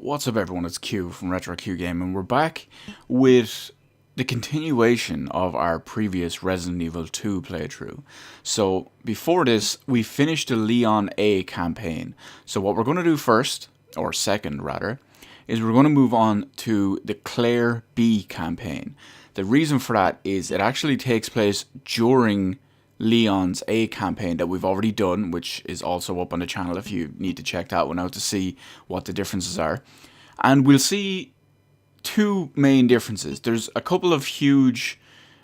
What's up everyone, it's Q from Retro Q Game, and we're back with the continuation of our previous Resident Evil 2 playthrough. So before this, we finished the Leon A campaign. So what we're going to do first, or second rather, is we're going to move on to the Claire B campaign. The reason for that is it actually takes place during Leon's A campaign that we've already done, which is also up on the channel if you need to check that one out to see what the differences are. And we'll see two main differences. There's a couple of huge,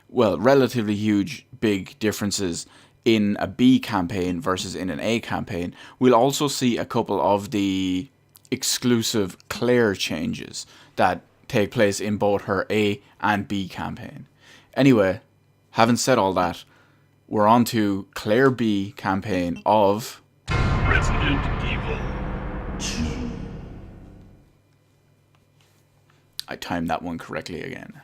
well, relatively huge, big differences in a B campaign versus in an A campaign. We'll also see a couple of the exclusive Claire changes that take place in both her A and B campaign. Anyway, having said all that, we're on to Claire B campaign of Resident Evil 2. I timed that one correctly again.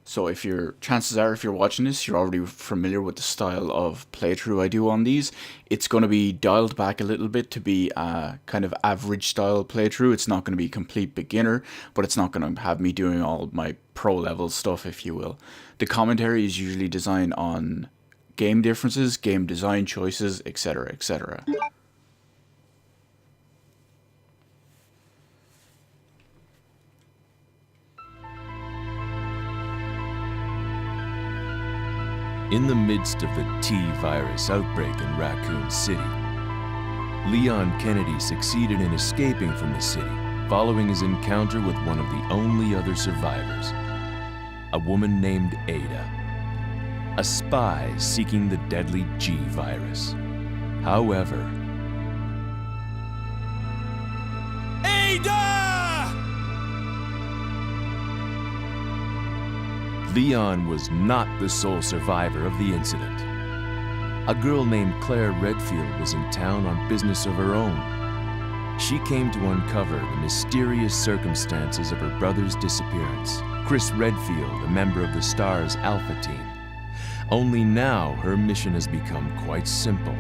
So chances are if you're watching this, you're already familiar with the style of playthrough I do on these. It's going to be dialed back a little bit to be a kind of average style playthrough. It's not going to be complete beginner, but it's not going to have me doing all my pro level stuff, if you will. The commentary is usually designed on game differences, game design choices, etc., etc. In the midst of the T-virus outbreak in Raccoon City, Leon Kennedy succeeded in escaping from the city following his encounter with one of the only other survivors, a woman named Ada, a spy seeking the deadly G-virus. However, Leon was not the sole survivor of the incident. A girl named Claire Redfield was in town on business of her own. She came to uncover the mysterious circumstances of her brother's disappearance. Chris Redfield, a member of the STARS Alpha team. Only now her mission has become quite simple.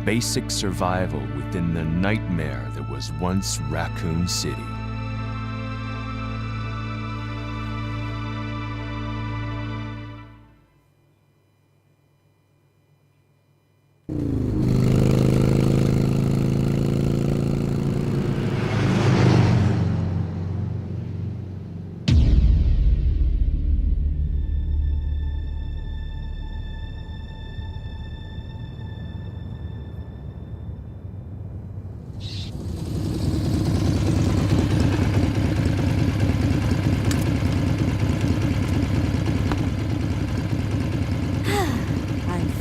Basic survival within the nightmare that was once Raccoon City.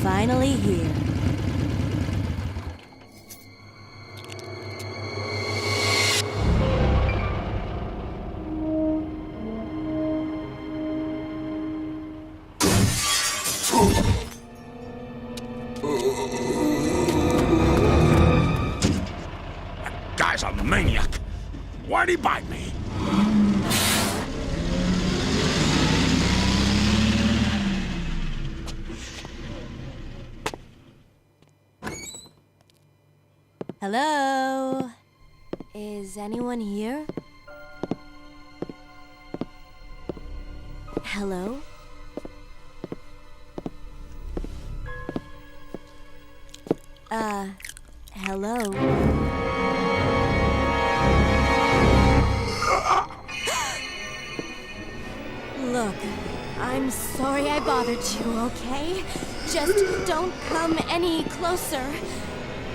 Finally here. That guy's a maniac. Why'd he bite me? Hello? Is anyone here? Hello? Hello? Look, I'm sorry I bothered you, okay? Just don't come any closer.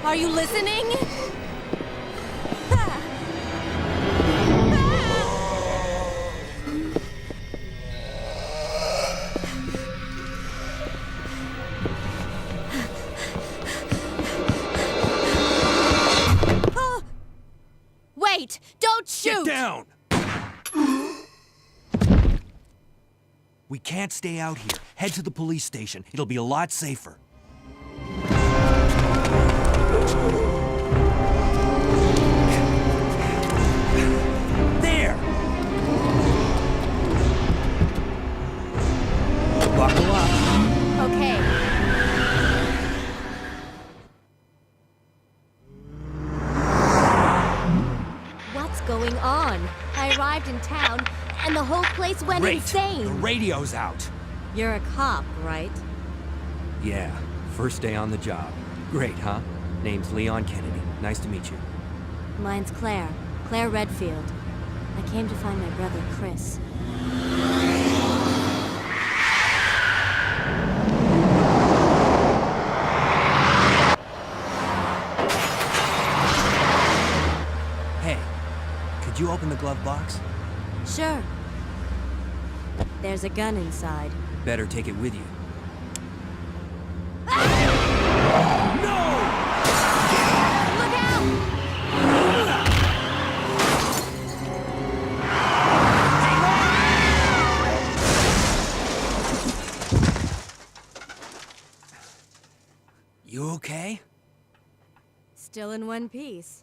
Are you listening? Wait! Don't shoot! Get down! We can't stay out here. Head to the police station. It'll be a lot safer. There! Buckle up. Okay. going on? I arrived in town, and the whole place went Great! insane. The radio's out. You're a cop, right? Yeah, first day on the job. Great, huh? Name's Leon Kennedy. Nice to meet you. Mine's Claire. Claire Redfield. I came to find my brother, Chris. Hey, could you open the glove box? Sure. There's a gun inside. Better take it with you. Look out! You okay? Still in one piece.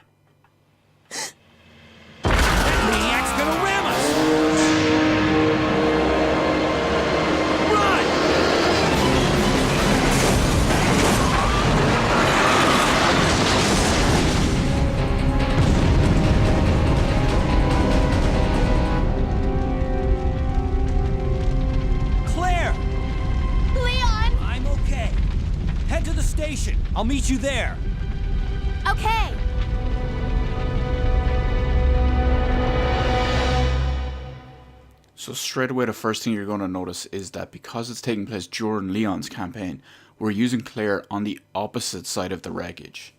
Maniac's gonna ram us! Run! Claire! Leon! I'm okay. Head to the station. I'll meet you there. Okay! So straight away, the first thing you're going to notice is that because it's taking place during Leon's campaign, we're using Claire on the opposite side of the wreckage.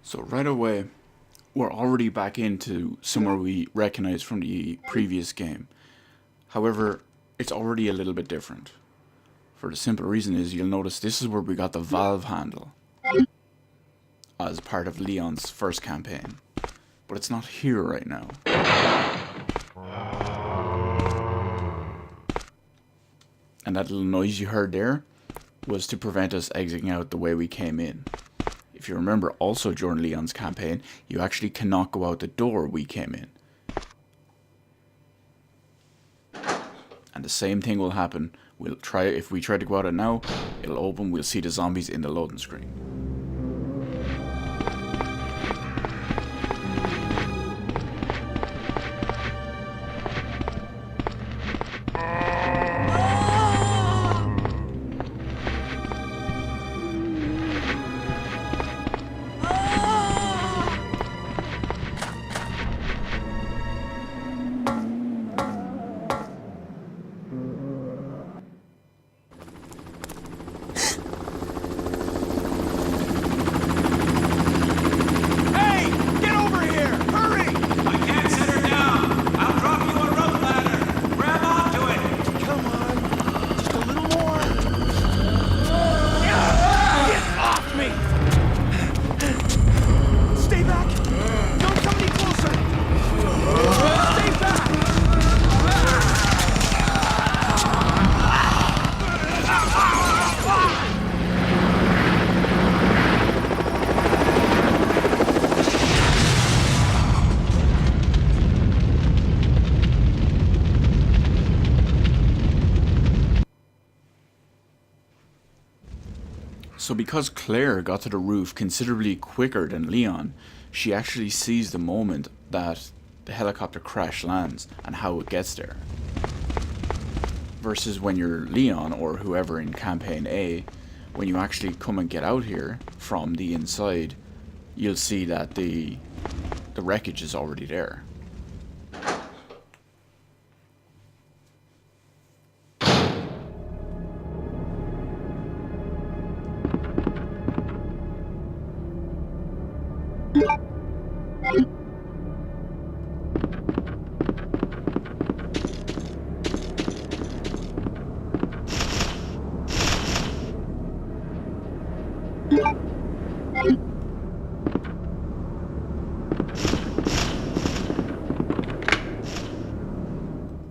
So right away, we're already back into somewhere we recognize from the previous game. However, it's already a little bit different. For the simple reason is you'll notice this is where we got the valve handle as part of Leon's first campaign. But it's not here right now. And that little noise you heard there was to prevent us exiting out the way we came in. If you remember, also during Leon's campaign, you actually cannot go out the door we came in. And the same thing will happen. If we try to go out it now, it'll open, we'll see the zombies in the loading screen. So because Claire got to the roof considerably quicker than Leon, she actually sees the moment that the helicopter crash lands and how it gets there. Versus when you're Leon or whoever in Campaign A, when you actually come and get out here from the inside, you'll see that the wreckage is already there.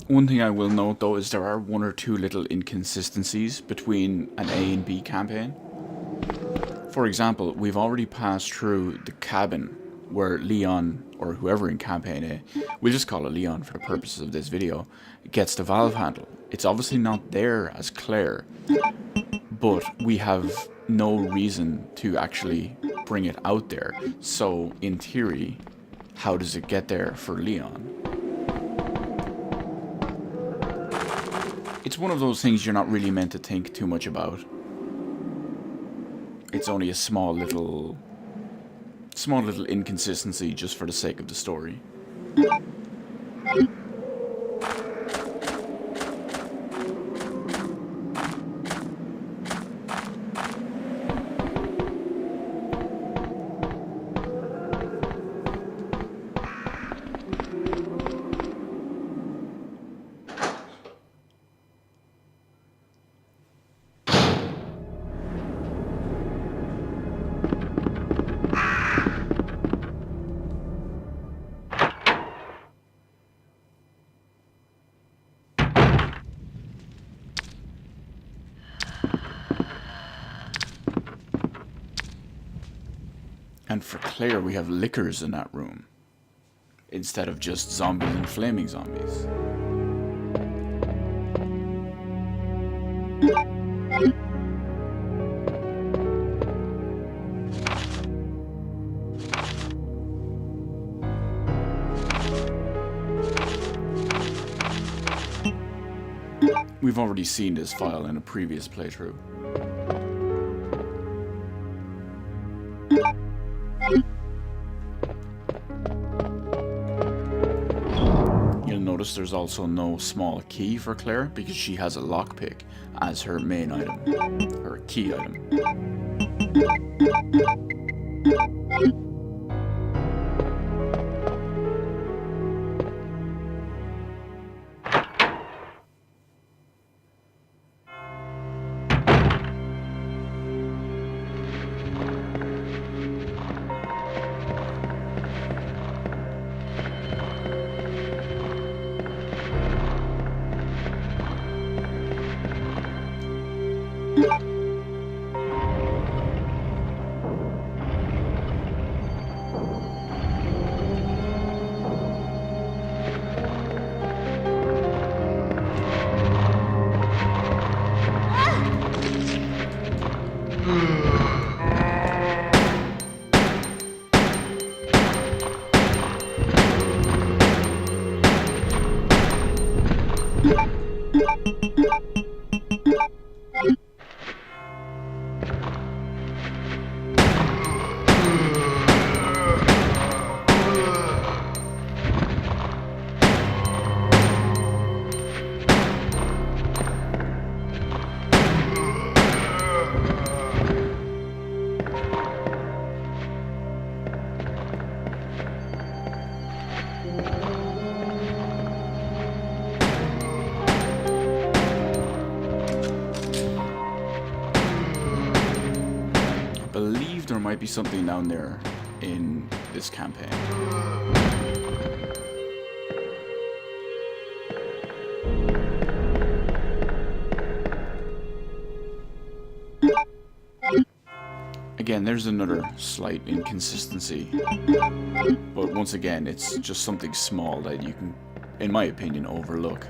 One thing I will note though is there are one or two little inconsistencies between an A and B campaign. For example, we've already passed through the cabin where Leon, or whoever in Campaign A, we'll just call it Leon for the purposes of this video, gets the valve handle. It's obviously not there as Claire, but we have no reason to actually bring it out there. So in theory, how does it get there for Leon? It's one of those things you're not really meant to think too much about. It's only a small little inconsistency just for the sake of the story. And for Claire, we have lickers in that room, instead of just zombies and flaming zombies. We've already seen this file in a previous playthrough. Notice there's also no small key for Claire because she has a lockpick as her main item, her key item. There might be something down there in this campaign. Again, there's another slight inconsistency, but once again, it's just something small that you can, in my opinion, overlook.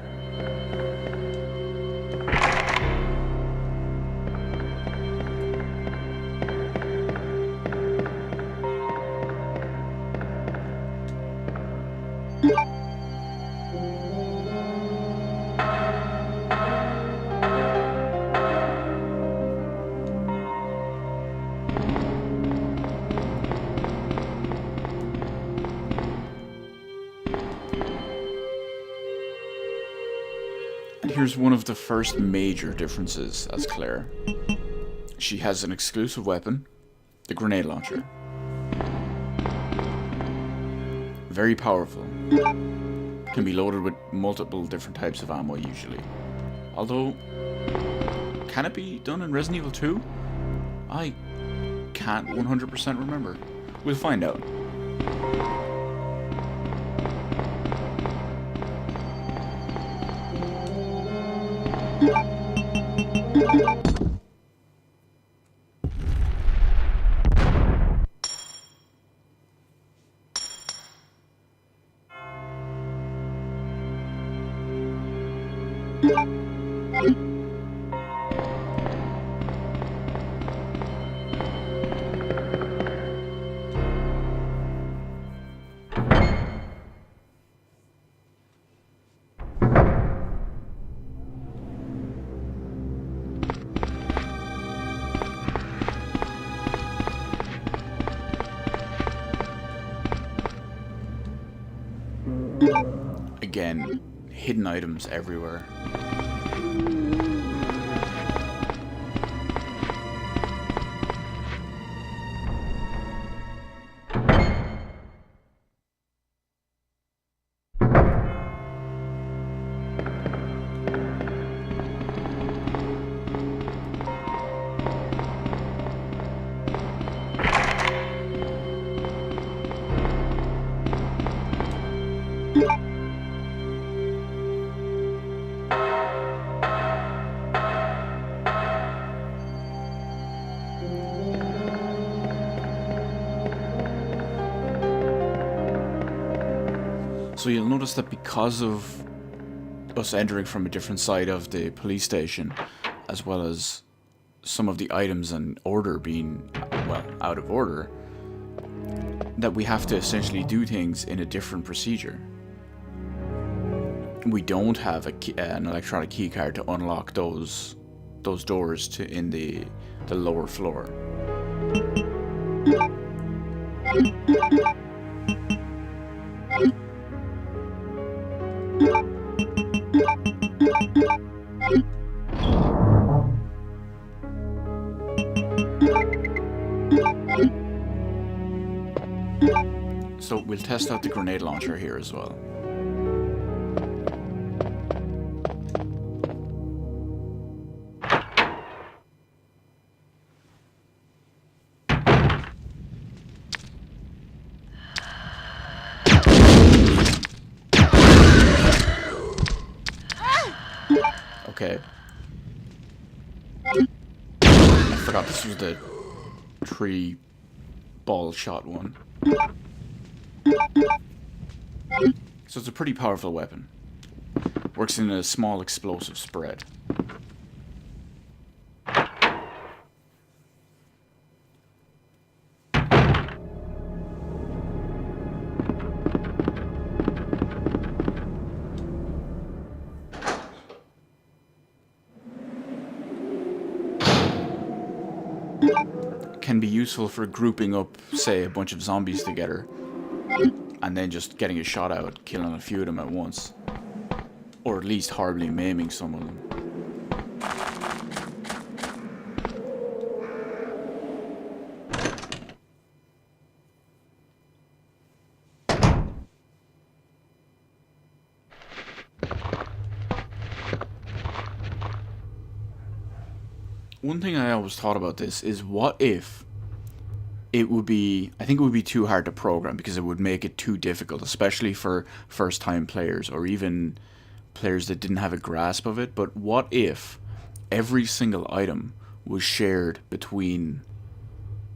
And here's one of the first major differences as Claire. She has an exclusive weapon, the grenade launcher. Very powerful. Can be loaded with multiple different types of ammo usually. Although, can it be done in Resident Evil 2? I can't 100% remember. We'll find out. Again, hidden items everywhere. So you'll notice that because of us entering from a different side of the police station, as well as some of the items and order being, well, out of order, that we have to essentially do things in a different procedure. We don't have an electronic keycard to unlock those doors to in the lower floor. So we'll test out the grenade launcher here as well. Okay. I forgot this was the tree ball shot one. So it's a pretty powerful weapon. Works in a small explosive spread. Can be useful for grouping up, say, a bunch of zombies together and then just getting a shot out, killing a few of them at once. Or at least horribly maiming some of them. One thing I always thought about this is, what if it would be, I think it would be too hard to program because it would make it too difficult, especially for first time players or even players that didn't have a grasp of it. But what if every single item was shared between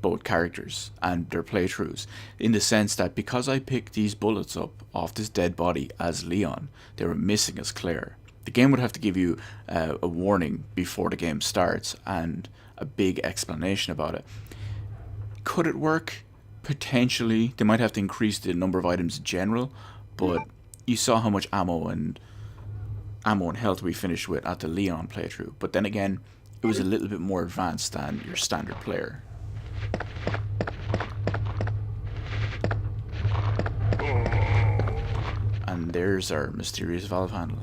both characters and their playthroughs, in the sense that because I picked these bullets up off this dead body as Leon, they were missing as Claire. The game would have to give you a warning before the game starts and a big explanation about it. Could it work? Potentially. They might have to increase the number of items in general, but you saw how much ammo and health we finished with at the Leon playthrough, but then again, it was a little bit more advanced than your standard player. And there's our mysterious valve handle.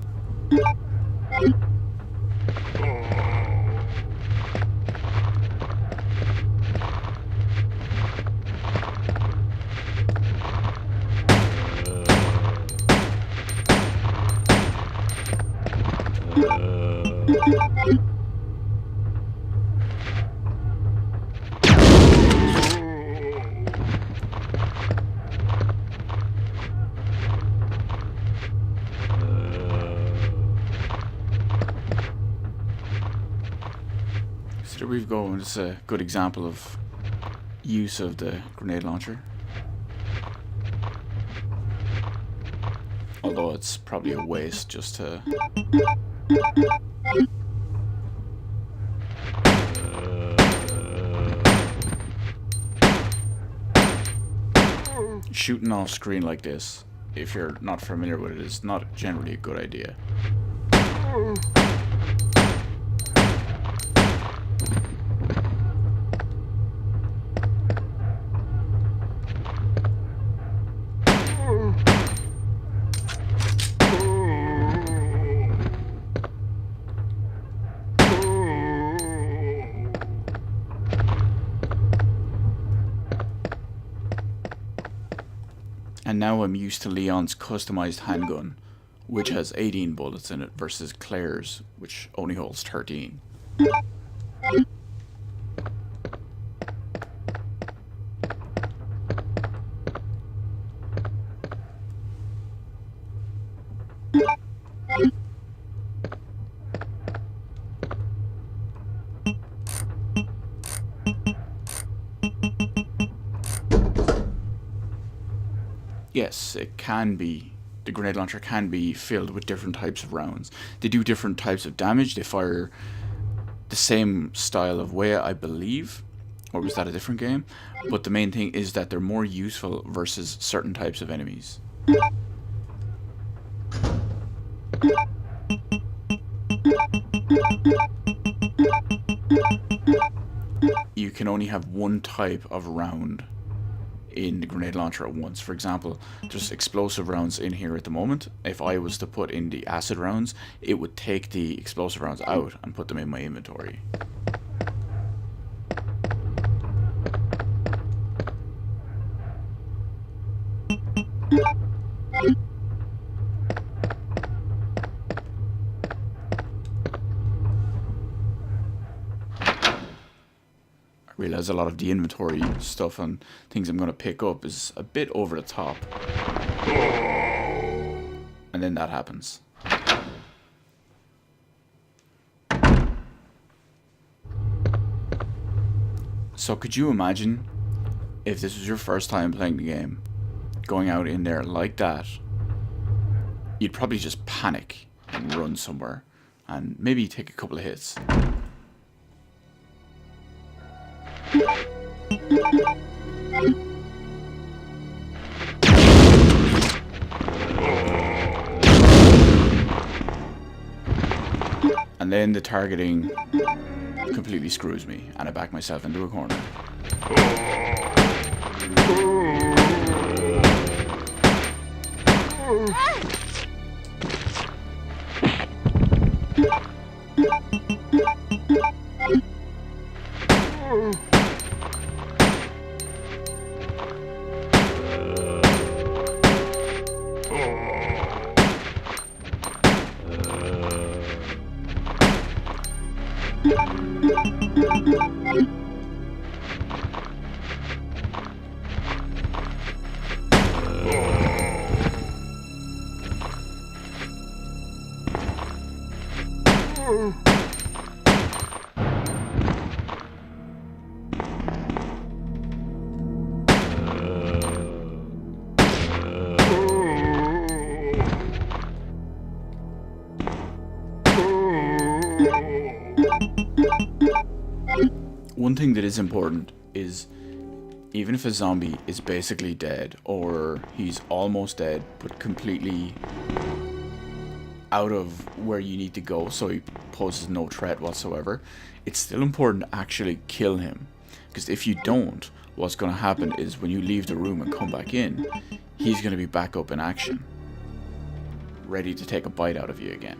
So there we go. It's a good example of use of the grenade launcher. Although it's probably a waste just to shooting off screen like this, if you're not familiar with it, is not generally a good idea. And now I'm used to Leon's customized handgun, which has 18 bullets in it, versus Claire's, which only holds 13. Yes, it can be. The grenade launcher can be filled with different types of rounds. They do different types of damage. They fire the same style of way, I believe. Or was that a different game? But the main thing is that they're more useful versus certain types of enemies. You can only have one type of round in the grenade launcher at once. For example, there's explosive rounds in here at the moment. If I was to put in the acid rounds, it would take the explosive rounds out and put them in my inventory. I realize a lot of the inventory stuff and things I'm going to pick up is a bit over the top. And then that happens. So could you imagine if this was your first time playing the game, going out in there like that? You'd probably just panic and run somewhere and maybe take a couple of hits. And then the targeting completely screws me and I back myself into a corner. One thing that is important is even if a zombie is basically dead, or he's almost dead, but completely out of where you need to go, so he poses no threat whatsoever, it's still important to actually kill him. Because if you don't, what's going to happen is when you leave the room and come back in, he's going to be back up in action, ready to take a bite out of you again.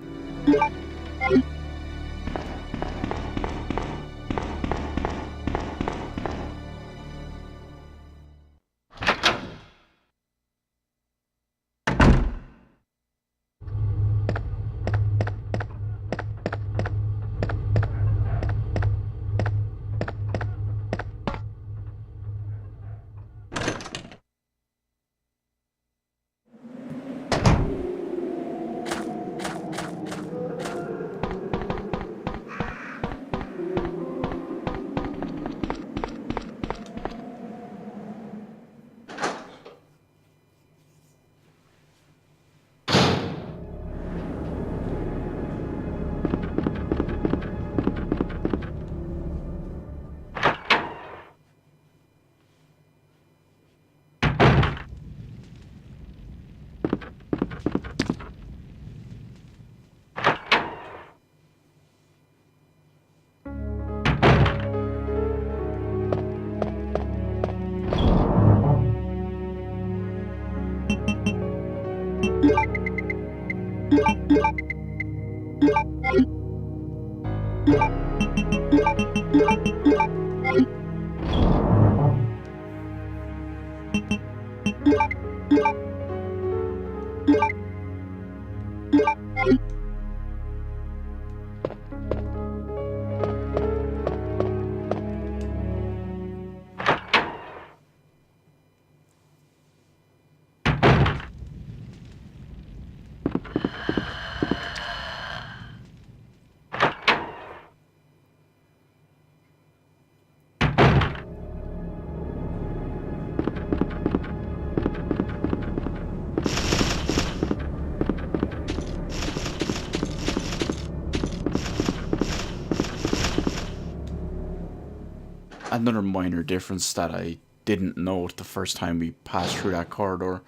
Another minor difference that I didn't note the first time we passed through that corridor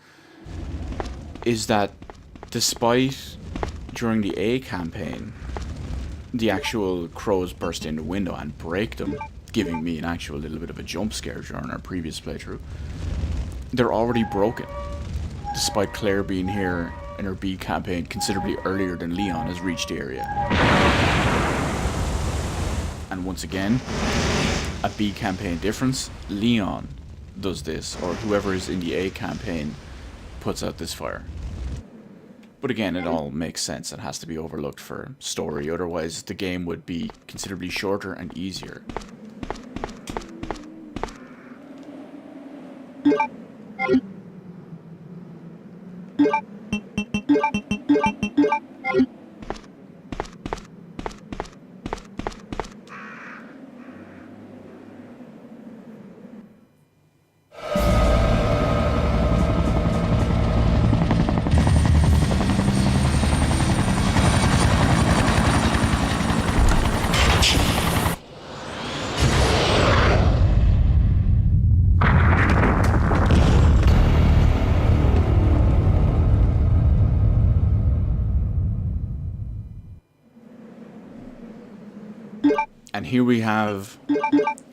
is that despite during the A campaign the actual crows burst in the window and break them, giving me an actual little bit of a jump scare during our previous playthrough, they're already broken, despite Claire being here in her B campaign considerably earlier than Leon has reached the area. And once again, a B campaign difference, Leon does this, or whoever is in the A campaign puts out this fire. But again, it all makes sense and has to be overlooked for story, otherwise the game would be considerably shorter and easier. And here we have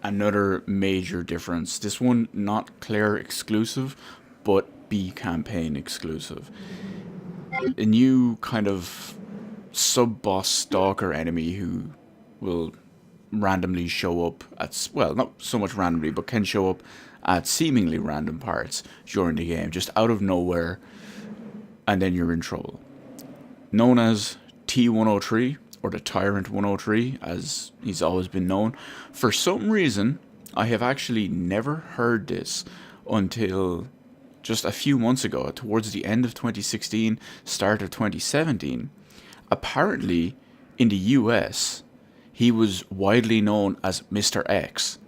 another major difference. This one not Claire exclusive, but B campaign exclusive. A new kind of sub-boss stalker enemy who will randomly show up at, well, not so much randomly, but can show up at seemingly random parts during the game, just out of nowhere, and then you're in trouble. Known as T-103, or the Tyrant 103, as he's always been known. For some reason, I have actually never heard this until just a few months ago, towards the end of 2016, start of 2017. Apparently, in the US, he was widely known as Mr. X.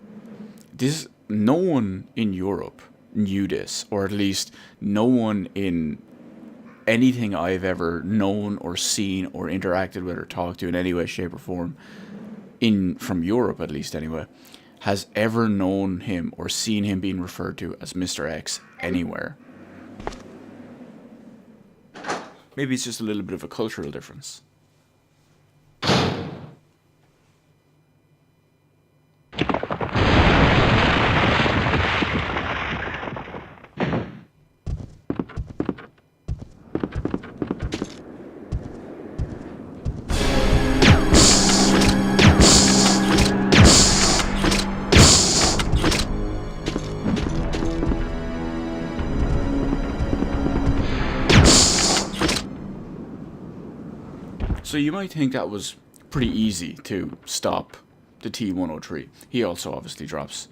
No one in Europe knew this, or at least no one in anything I've ever known or seen or interacted with or talked to in any way, shape or form, from Europe at least anyway, has ever known him or seen him being referred to as Mr. X anywhere. Maybe it's just a little bit of a cultural difference. So you might think that was pretty easy to stop the T-103. He also obviously drops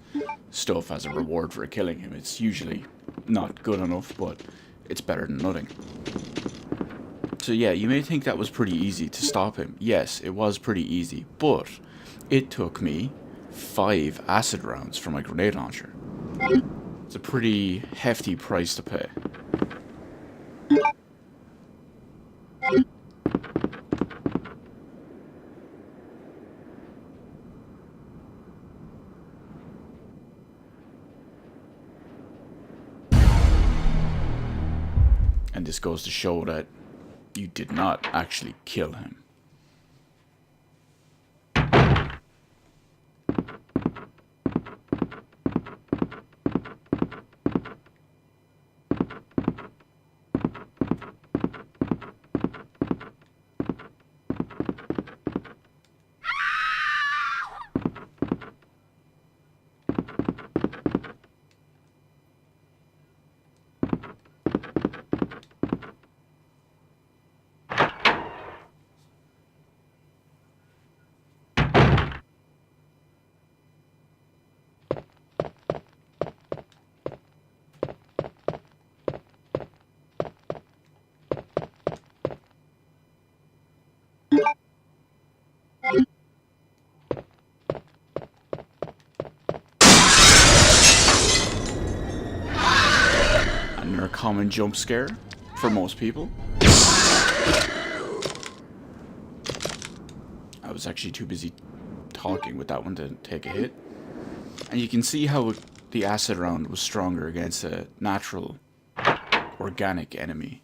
stuff as a reward for killing him. It's usually not good enough, but it's better than nothing. So yeah, you may think that was pretty easy to stop him. Yes, it was pretty easy, but it took me 5 acid rounds for my grenade launcher. It's a pretty hefty price to pay. And this goes to show that you did not actually kill him. Another common jump scare for most people. I was actually too busy talking with that one to take a hit. And you can see how the acid round was stronger against a natural, organic enemy.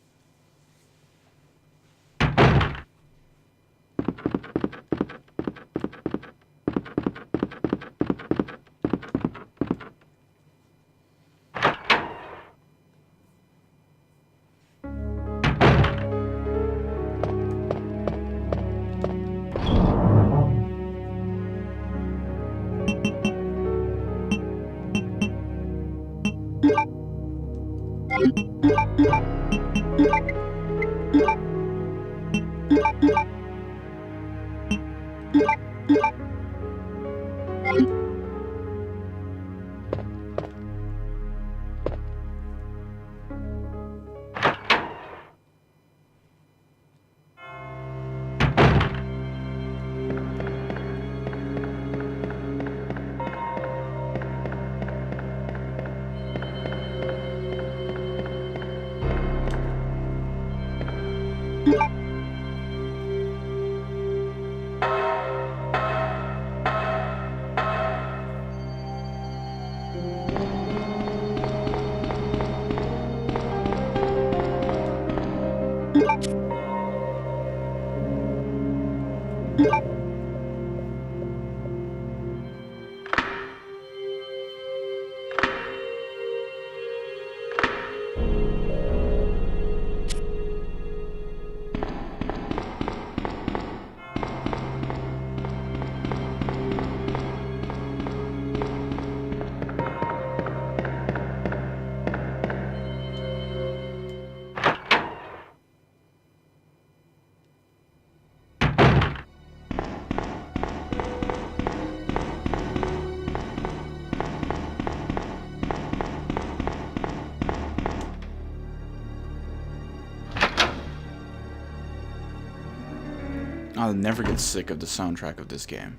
I'll never get sick of the soundtrack of this game.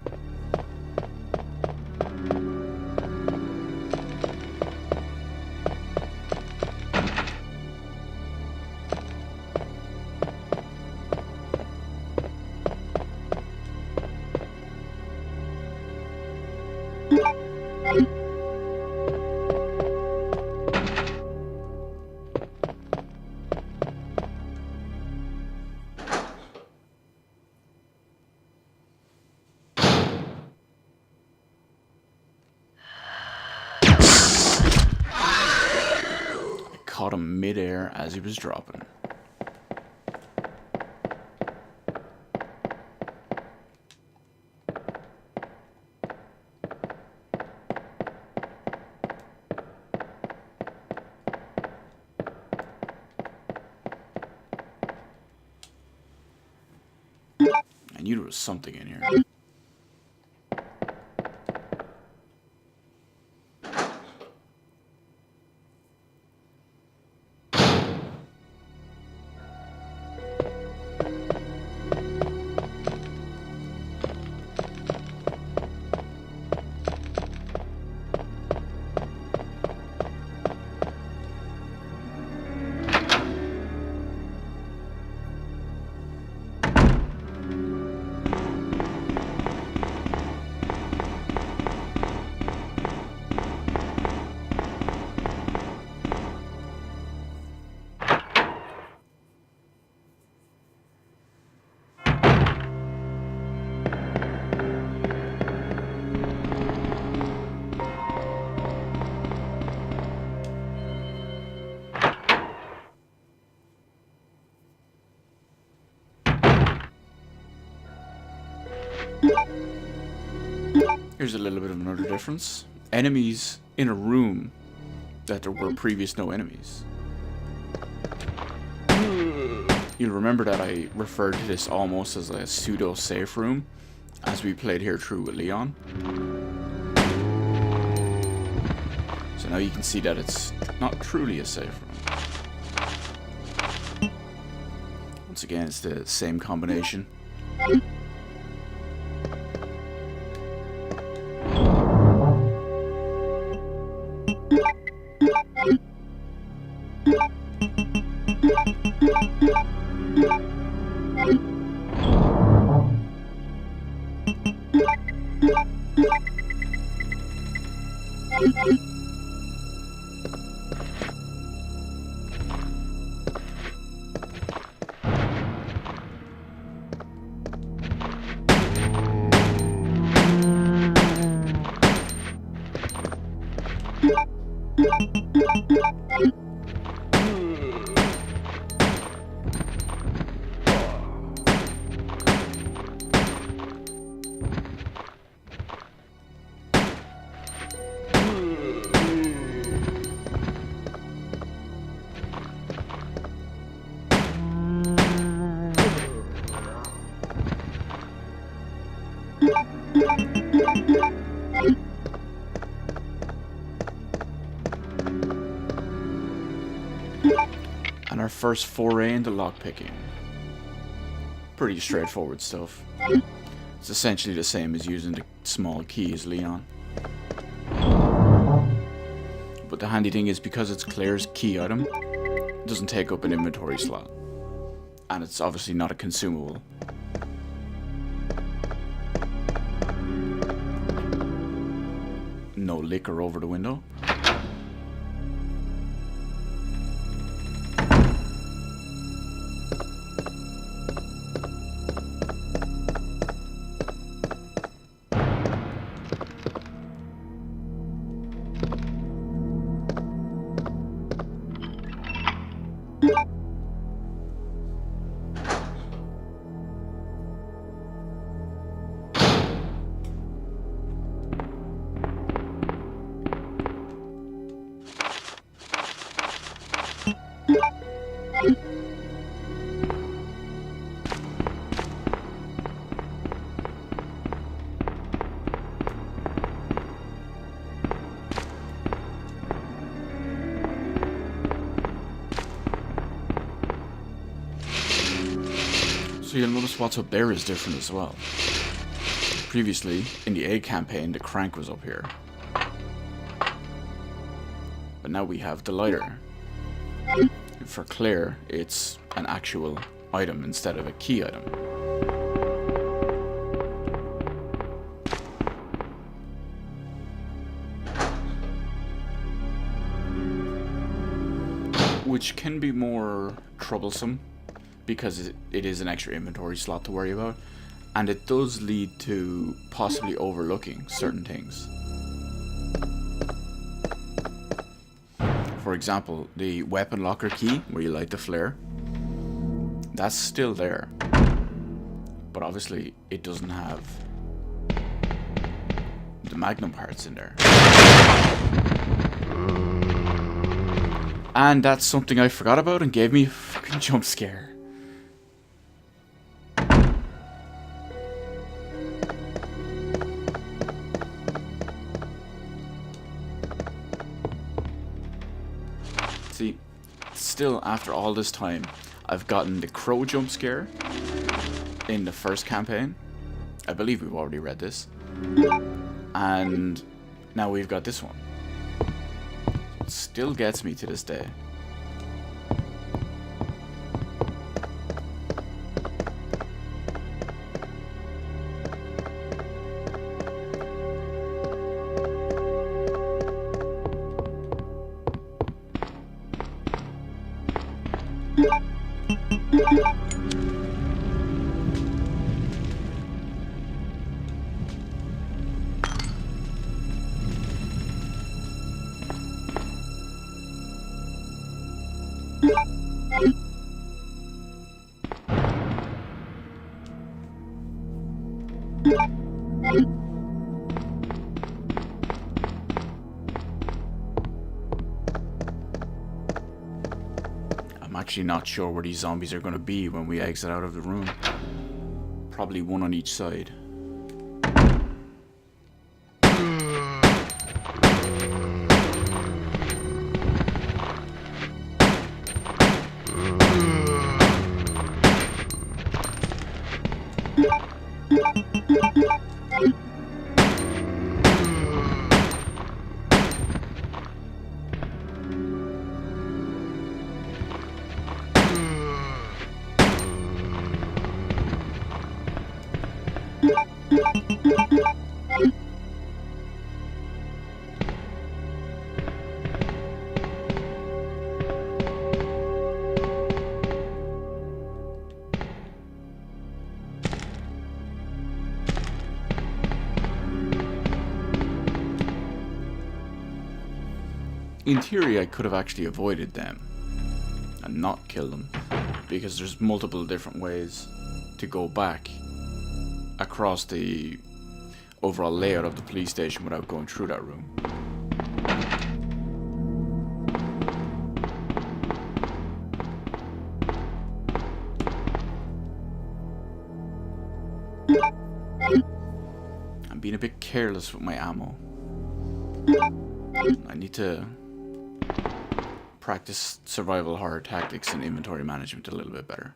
caught him mid-air as he was dropping. I knew there was something in here. Here's a little bit of another difference. Enemies in a room that there were previous no enemies. You'll remember that I referred to this almost as a pseudo safe room as we played here through with Leon. So now you can see that it's not truly a safe room. Once again, it's the same combination. And our first foray into lockpicking. Pretty straightforward stuff. It's essentially the same as using the small key as Leon. But the handy thing is, because it's Claire's key item, it doesn't take up an inventory slot. And it's obviously not a consumable. No liquor over the window. So you'll notice what's up there is different as well. Previously, in the A campaign, the crank was up here. But now we have the lighter. For Claire, it's an actual item instead of a key item. Which can be more troublesome, because it is an extra inventory slot to worry about, and it does lead to possibly overlooking certain things. for example, the weapon locker key, where you light the flare, that's still there. But obviously, it doesn't have the magnum parts in there. And that's something I forgot about and gave me a fucking jump scare. See, still after all this time, I've gotten the crow jump scare in the first campaign. I believe we've already read this. And now we've got this one. It still gets me to this day. I'm actually not sure where these zombies are going to be when we exit out of the room. Probably one on each side. In theory, I could have actually avoided them and not killed them, because there's multiple different ways to go back across the overall layout of the police station without going through that room. I'm being a bit careless with my ammo. I need to practice survival horror tactics and inventory management a little bit better.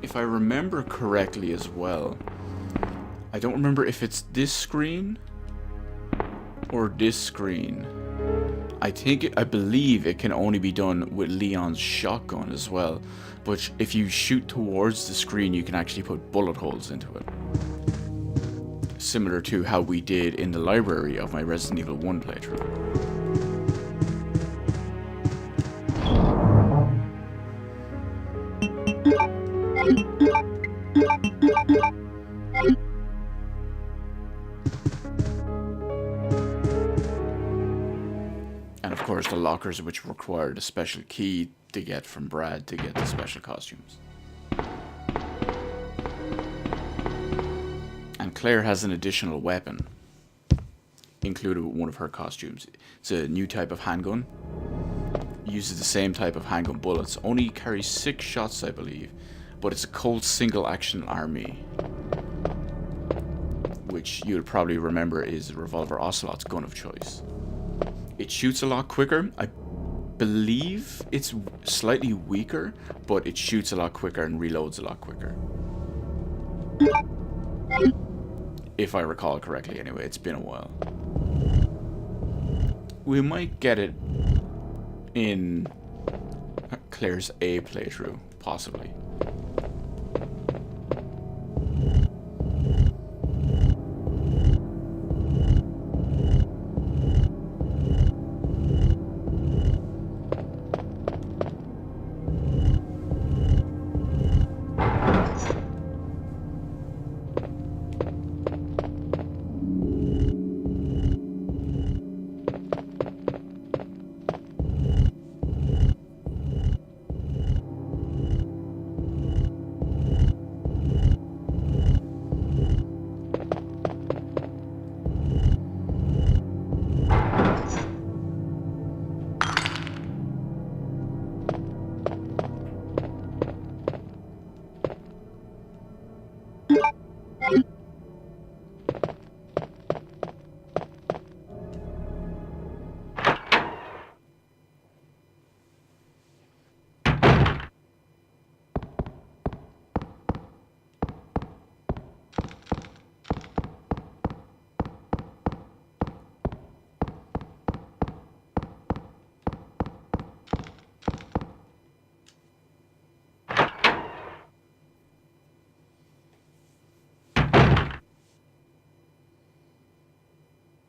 If I remember correctly as well, I don't remember if it's this screen or this screen. I believe it can only be done with Leon's shotgun as well, but if you shoot towards the screen, you can actually put bullet holes into it. Similar to how we did in the library of my Resident Evil 1 playthrough. And of course the lockers, which required a special key to get from Brad to get the special costumes. And Claire has an additional weapon included with one of her costumes. It's a new type of handgun. Uses the same type of handgun bullets. Only carries 6 shots, I believe. But it's a Colt single action army, which which you'll probably remember is Revolver Ocelot's gun of choice. It shoots a lot quicker. I believe it's slightly weaker, but it shoots a lot quicker and reloads a lot quicker. If I recall correctly, anyway, it's been a while. We might get it in Claire's A playthrough, possibly.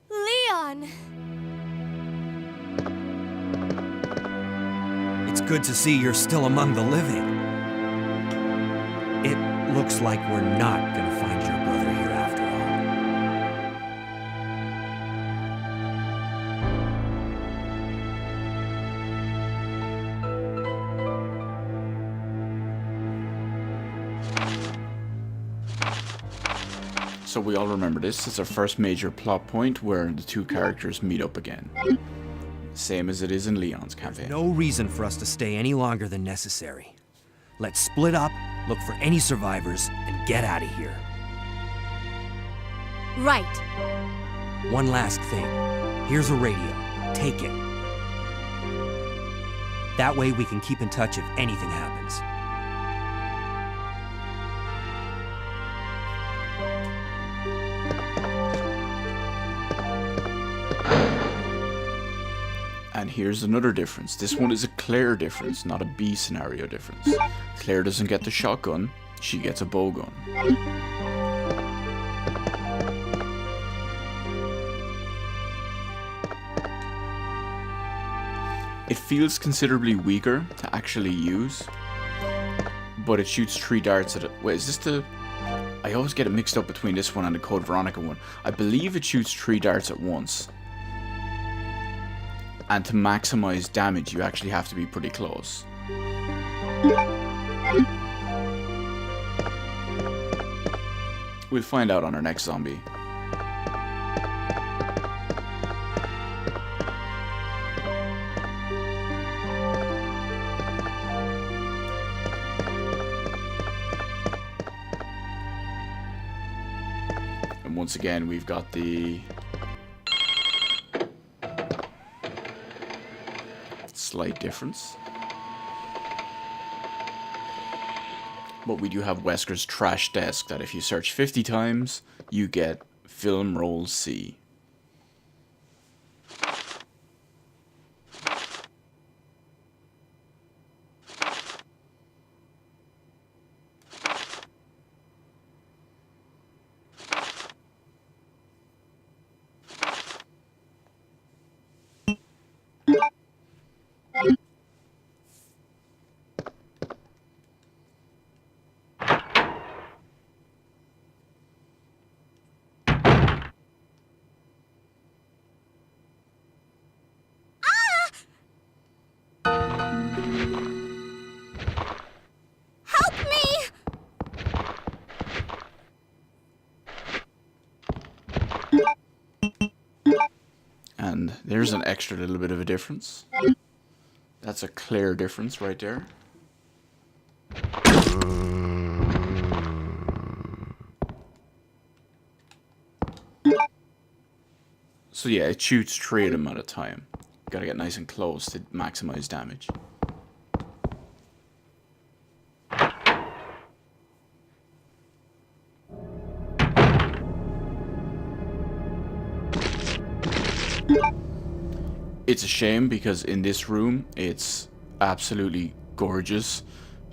Leon! It's good to see you're still among the living. It looks like we're not gonna find your brother here after all. So we all remember this. It's our first major plot point where the two characters meet up again. Same as it is in Leon's campaign. No reason for us to stay any longer than necessary. Let's split up, look for any survivors, and get out of here. Right. One last thing. Here's a radio. Take it. That way we can keep in touch if anything happens. And here's another difference. This one is a Claire difference, not a B scenario difference. Claire doesn't get the shotgun, she gets a bow gun. It feels considerably weaker to actually use, but it shoots 3 darts at it. Wait, is this the... I always get it mixed up between this one and the Code Veronica one. I believe it shoots 3 darts at once. And to maximize damage, you actually have to be pretty close. We'll find out on our next zombie. And once again, we've got the slight difference. But we do have Wesker's trash desk that if you search 50 times, you get film roll C. Help me! And there's an extra little bit of a difference. That's a clear difference right there. So yeah, it shoots 3 of them at a time. Gotta get nice and close to maximize damage. It's a shame because in this room it's absolutely gorgeous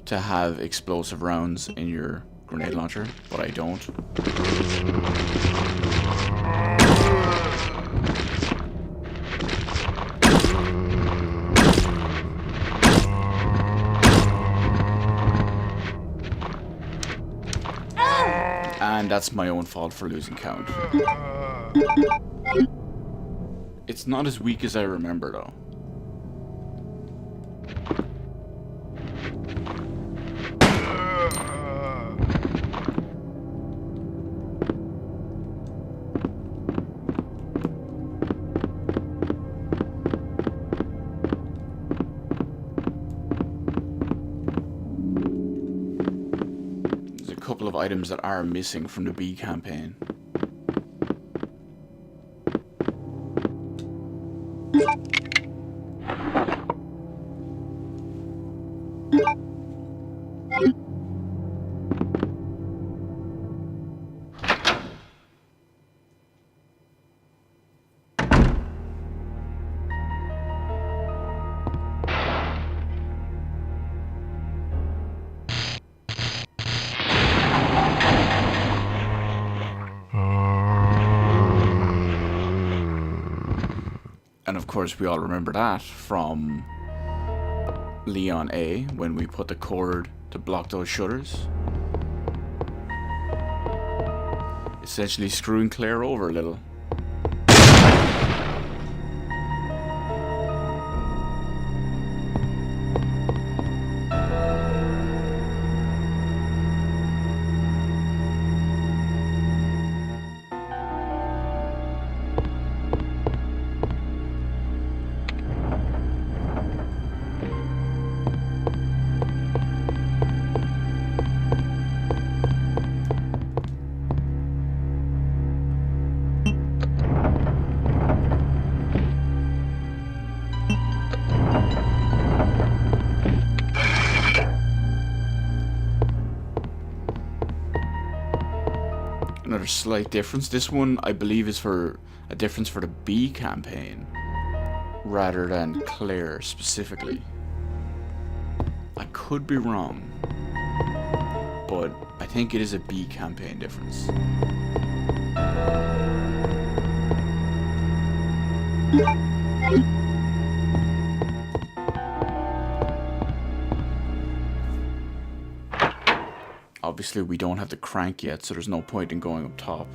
to have explosive rounds in your grenade launcher, but I don't. And that's my own fault for losing count. It's not as weak as I remember, though. There's a couple of items that are missing from the B campaign. And of course we all remember that from Leon A, when we put the cord to block those shutters. Essentially screwing Claire over a little. Another slight difference. This one, I believe, is for a difference for the B campaign rather than Claire specifically. I could be wrong, but I think it is a B campaign difference. Obviously, we don't have the crank yet, so there's no point in going up top.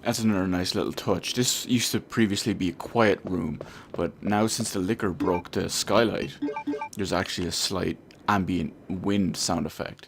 That's another nice little touch. This used to previously be a quiet room, but now since the liquor broke the skylight, there's actually a slight ambient wind sound effect.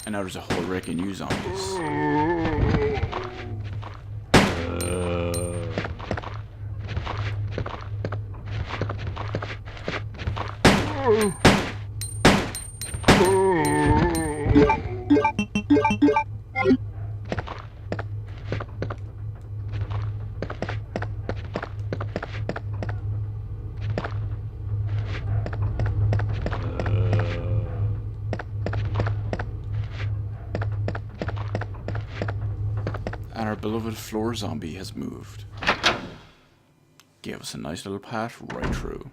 And now there's a whole wreck of new zombies. And our beloved floor zombie has moved. Gave us a nice little path right through.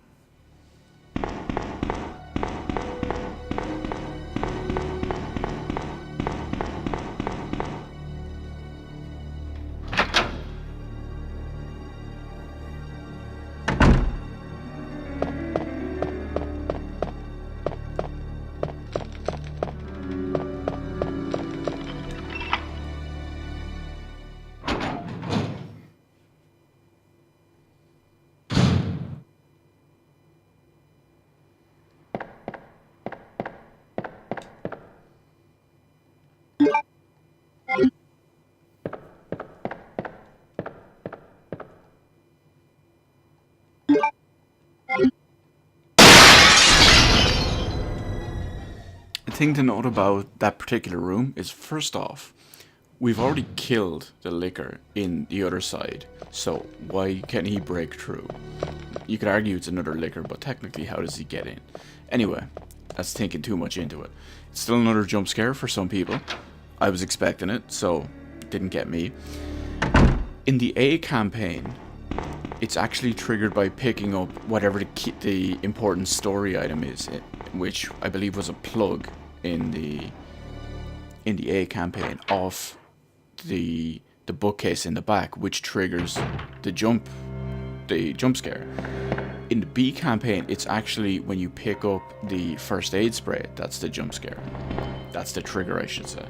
The thing to note about that particular room is, first off, we've already killed the licker in the other side, so why can't he break through? You could argue it's another licker, but technically how does he get in? Anyway, that's thinking too much into it. It's still another jump scare for some people. I was expecting it, so it didn't get me. In the A campaign, it's actually triggered by picking up whatever the important story item is, which I believe was a plug in the A campaign off the bookcase in the back, which triggers the jump scare. In the B campaign, it's actually when you pick up the first aid spray that's the jump scare. That's the trigger, I should say.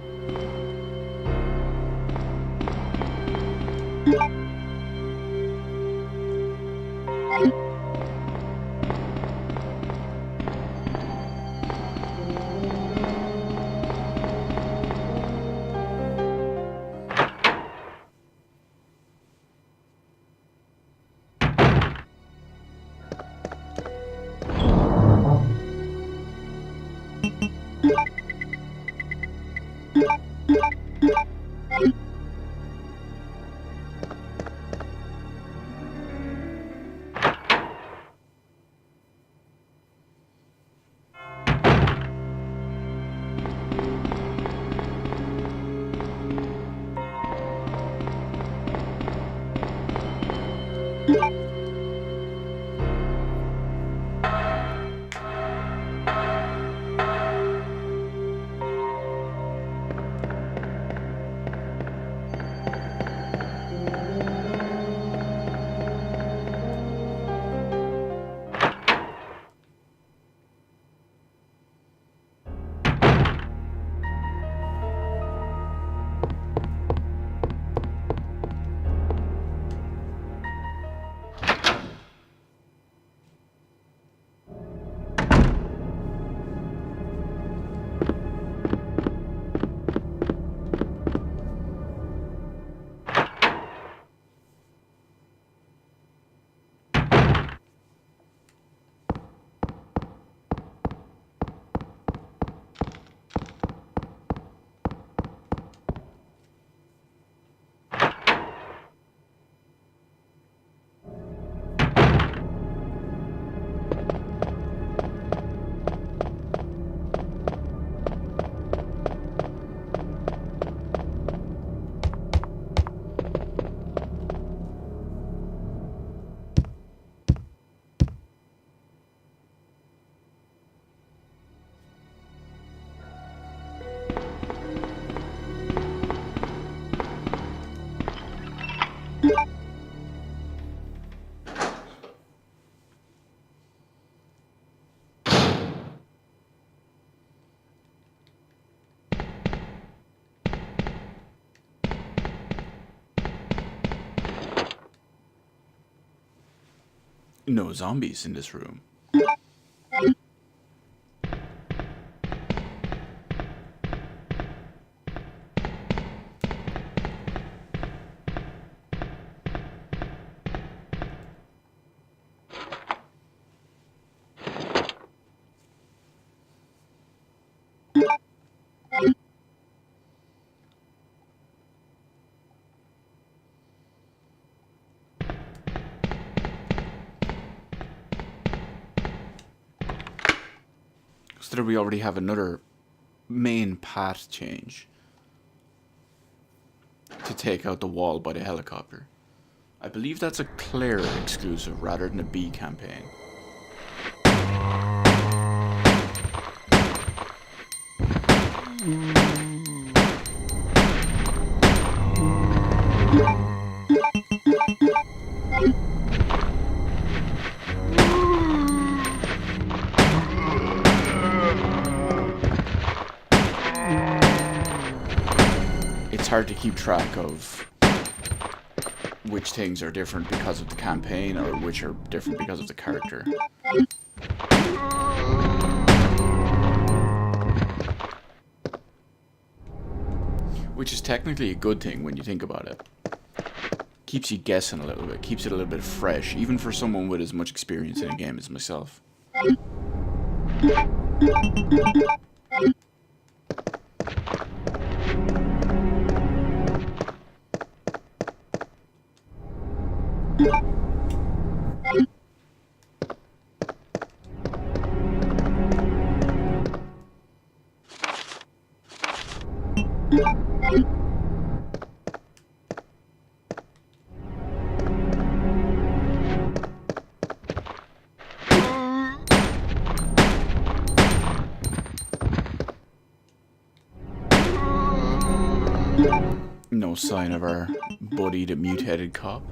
No zombies in this room. So that we already have another main path change to take out the wall by the helicopter. I believe that's a Claire exclusive rather than a B campaign. It's hard to keep track of which things are different because of the campaign or which are different because of the character. Which is technically a good thing when you think about it. Keeps you guessing a little bit, keeps it a little bit fresh, even for someone with as much experience in a game as myself. No sign of our buddy, the mutated cop.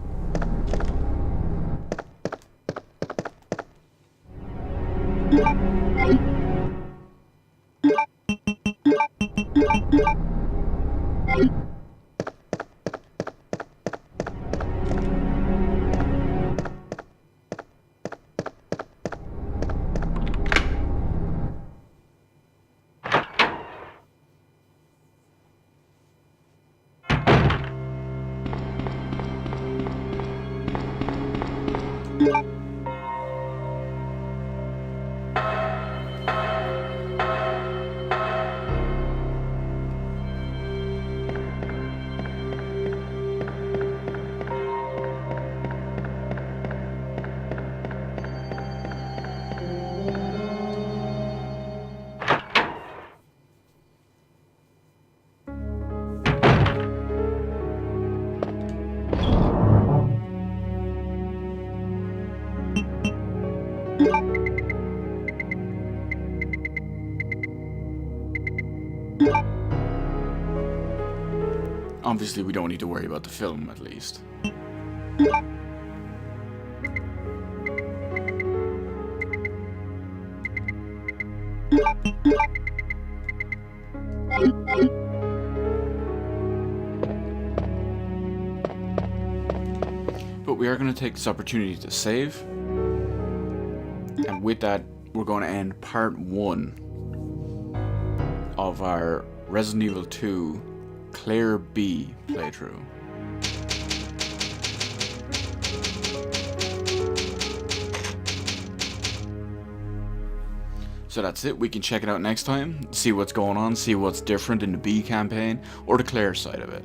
Obviously, we don't need to worry about the film, at least. But we are going to take this opportunity to save. And with that, we're going to end part 1 of our Resident Evil 2 Claire B playthrough. So that's it. We can check it out next time, see what's going on, see what's different in the B campaign or the Claire side of it.